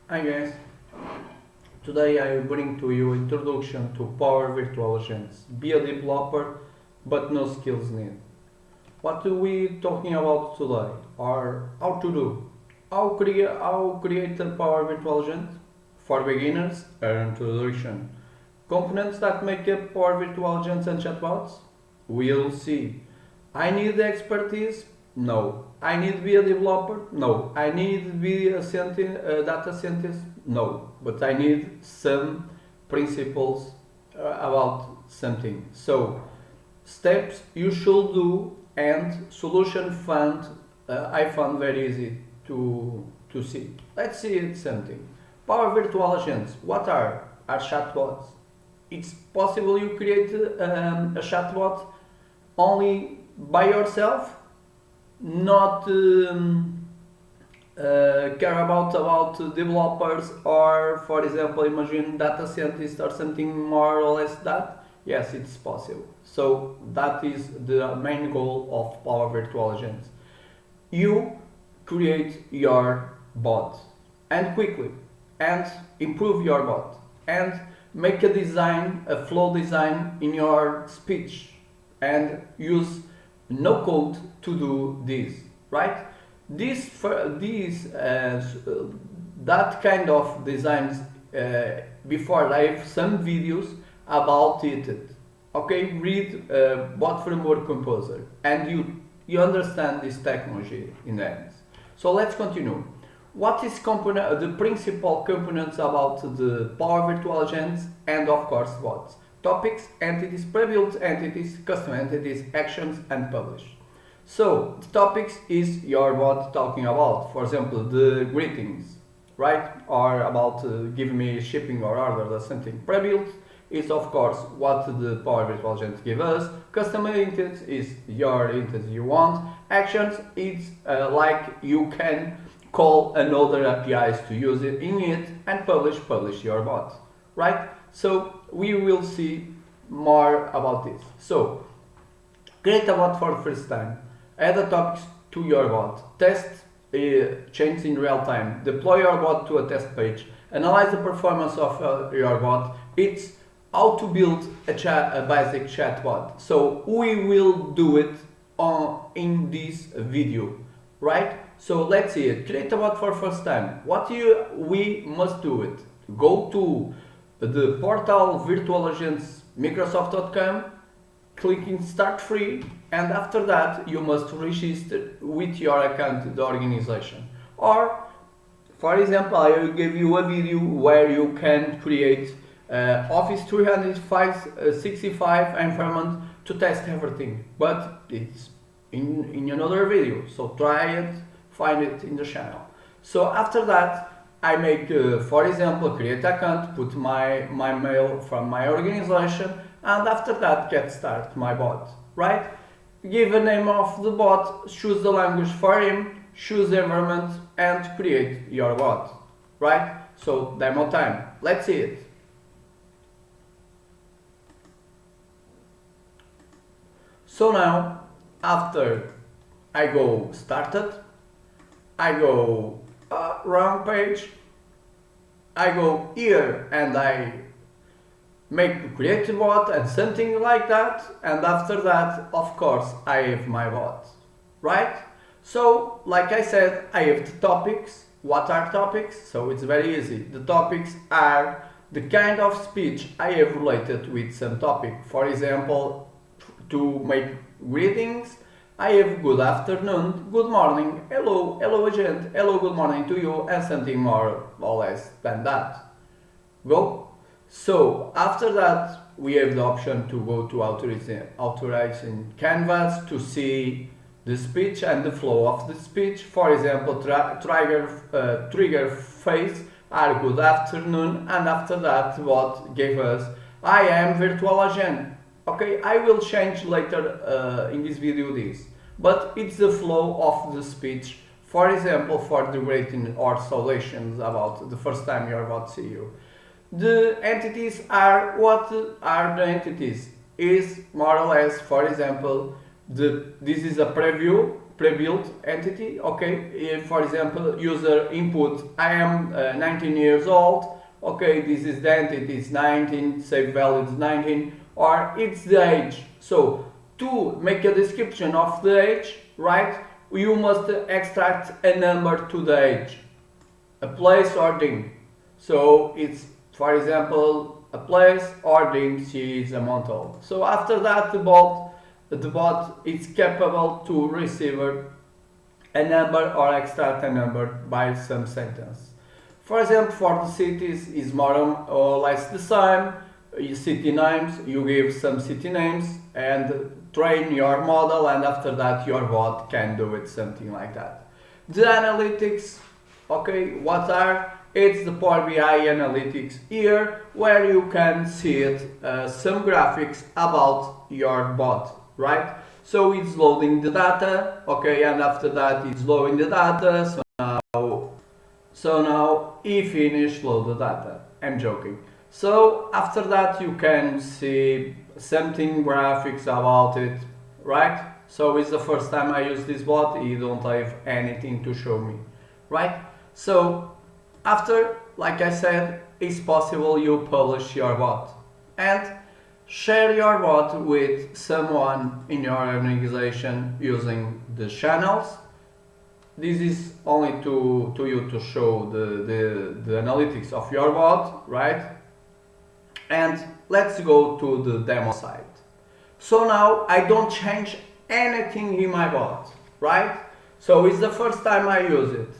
Hi guys, today I will bring to you introduction to Power Virtual Agents. Be a developer, but no skills needed. What are we talking about today? Or how to do? How create a Power Virtual Agent? For beginners, an introduction. Components that make up Power Virtual Agents and chatbots? We'll see. I need expertise? No. I need to be a developer? No. I need to be a data scientist? No. But I need some principles about something. So, steps you should do and solution fund I found very easy to see. Let's see it something. Power Virtual Agents. What are chatbots? It's possible you create a chatbot only by yourself, not care about developers or, for example, imagine data scientists or something more or less that. Yes, it's possible. So that is the main goal of Power Virtual Agents. You create your bot and quickly and improve your bot and make a flow design in your speech and use no code to do this, right? That kind of designs before I have some videos about it. Okay, read Bot Framework Composer and you understand this technology in the end. So let's continue. What is the principal components about the Power Virtual Agents and of course bots? Topics, entities, pre-built entities, custom entities, actions, and publish. So the topics is your bot talking about, for example, the greetings, right? Or about give me shipping or order or something. Pre-built is of course what the Power Virtual Agent give us. Custom entities is your entity you want. Actions is like you can call another APIs to use it in it, and publish your bot, right? So we will see more about this. So create a bot for the first time, add the topics to your bot, test change in real time, deploy your bot to a test page, analyze the performance of your bot. It's how to build a basic chatbot. So we will do it in this video, right? So let's see it. Create a bot for first time. We must do it. Go to the portal virtual agents microsoft.com, clicking start free, and after that you must register with your account in the organization. Or for example, I will give you a video where you can create Office 365 environment to test everything, but it's in another video, so try it, find it in the channel. So after that I make, for example, create account, put my mail from my organization, and after that get start my bot, right? Give a name of the bot, choose the language for him, choose the environment, and create your bot, right? So demo time, let's see it. So now, after I go started, I go wrong page, I go here and I make create a bot and something like that, and after that of course I have my bot, right? So like I said, I have the topics. What are topics? So it's very easy. The topics are the kind of speech I have related with some topic. For example, to make greetings, I have good afternoon, good morning, hello, hello agent, hello, good morning to you, and something more or less than that. Go. So after that, we have the option to go to authorizing canvas to see the speech and the flow of the speech. For example, trigger phrase are good afternoon, and after that, what gave us I am virtual agent. Okay, I will change later in this video this, but it's the flow of the speech. For example, for the rating or solutions about the first time you're about to see you. The entities are, what are the entities? Is more or less, for example, this is a preview pre-built entity. Okay, if, for example, user input, I am 19 years old. Okay, this is the entity, it's 19, save value is 19, or it's the age. So to make a description of the age, right, you must extract a number to the age, a place or thing. So it's, for example, a place or thing, she is a month old. So after that, the bot is capable to receive a number or extract a number by some sentence. For example, for the cities is more or less the same. City names, you give some city names and train your model, and after that your bot can do it, something like that. The analytics, okay, what are? It's the Power BI analytics here, where you can see it, some graphics about your bot, right? So it's loading the data, okay, and after that it's loading the data. So now he finished load the data. I'm joking. So after that you can see something graphics about it, right? So it's the first time I use this bot, you don't have anything to show me, right? So after, like I said, it's possible you publish your bot and share your bot with someone in your organization using the channels. This is only to you to show the analytics of your bot, right? And let's go to the demo site. So now I don't change anything in my bot, right? So it's the first time I use it.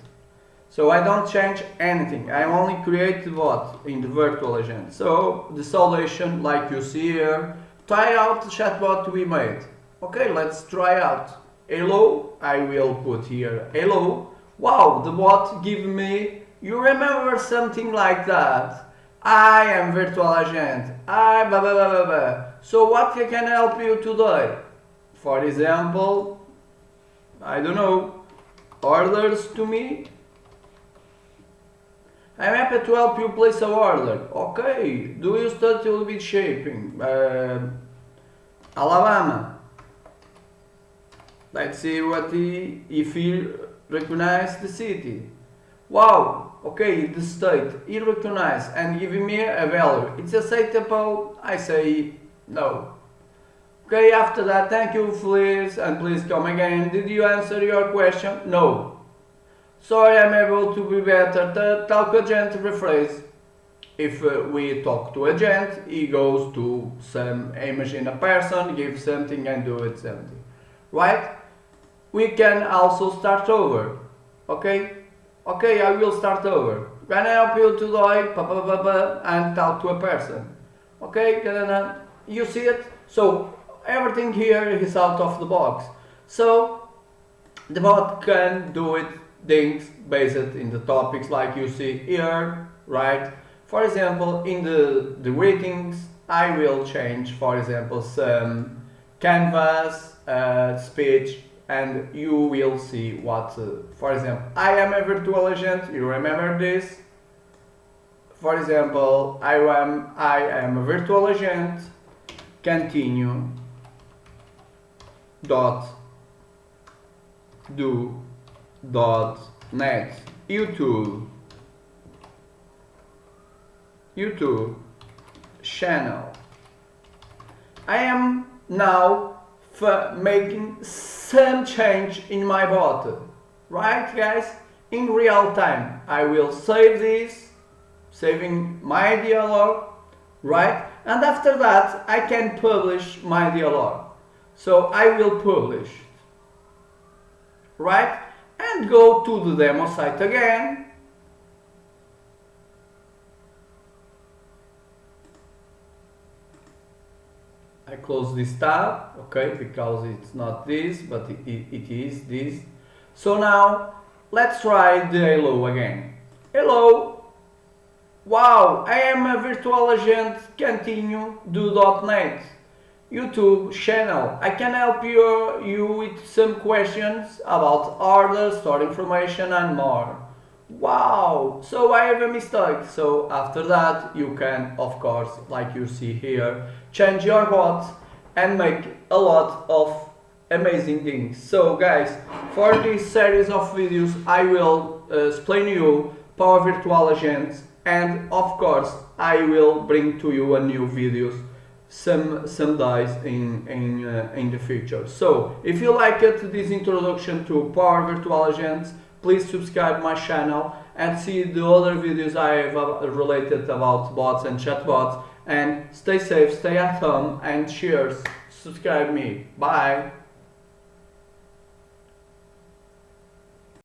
So I don't change anything. I only create the bot in the virtual agent. So the solution, like you see here, try out the chatbot we made. Okay, let's try out. Hello, I will put here hello. Wow, the bot give me, you remember something like that. I am virtual agent. I blah blah blah blah blah. So what can help you today? For example, I don't know, orders to me. I'm happy to help you place a order. Okay, do you study with shaping? Alabama. Let's see what if he recognizes the city. Wow, okay, the state, he recognizes and give me a value. It's acceptable, I say no. Okay, after that, thank you please, and please come again. Did you answer your question? No. Sorry, I'm able to be better. The talk agent rephrase. If we talk to agent, he goes to some image in a person, give something and do it something. Right? We can also start over. Okay? Okay, I will start over. Can I help you today? And talk to a person. Okay? You see it? So everything here is out of the box. So the bot can do it things based in the topics like you see here, right? For example, in the ratings, I will change, for example, some canvas, speech, and you will see what, for example, I am a virtual agent, you remember this? For example, I am a virtual agent, continue, dot, do, dot, net, YouTube, channel. I am now making some change in my bot, right guys? In real time. I will save this, saving my dialog, right? And after that I can publish my dialog. So I will publish, right? And go to the demo site again. I close this tab, okay, because it's not this, but it is this. So now, let's try the hello again. Hello! Wow, I am a virtual agent, continue, do.net. YouTube channel. I can help you with some questions about orders, store information and more. Wow, so I have a mistake. So after that you can, of course, like you see here, change your bot and make a lot of amazing things. So guys, For this series of videos, I will explain you Power Virtual Agents, and of course, I will bring to you a new videos some days in the future. So, if you liked this introduction to Power Virtual Agents, please subscribe my channel and see the other videos I have related about bots and chatbots. And stay safe, stay at home, and cheers. Subscribe me. Bye.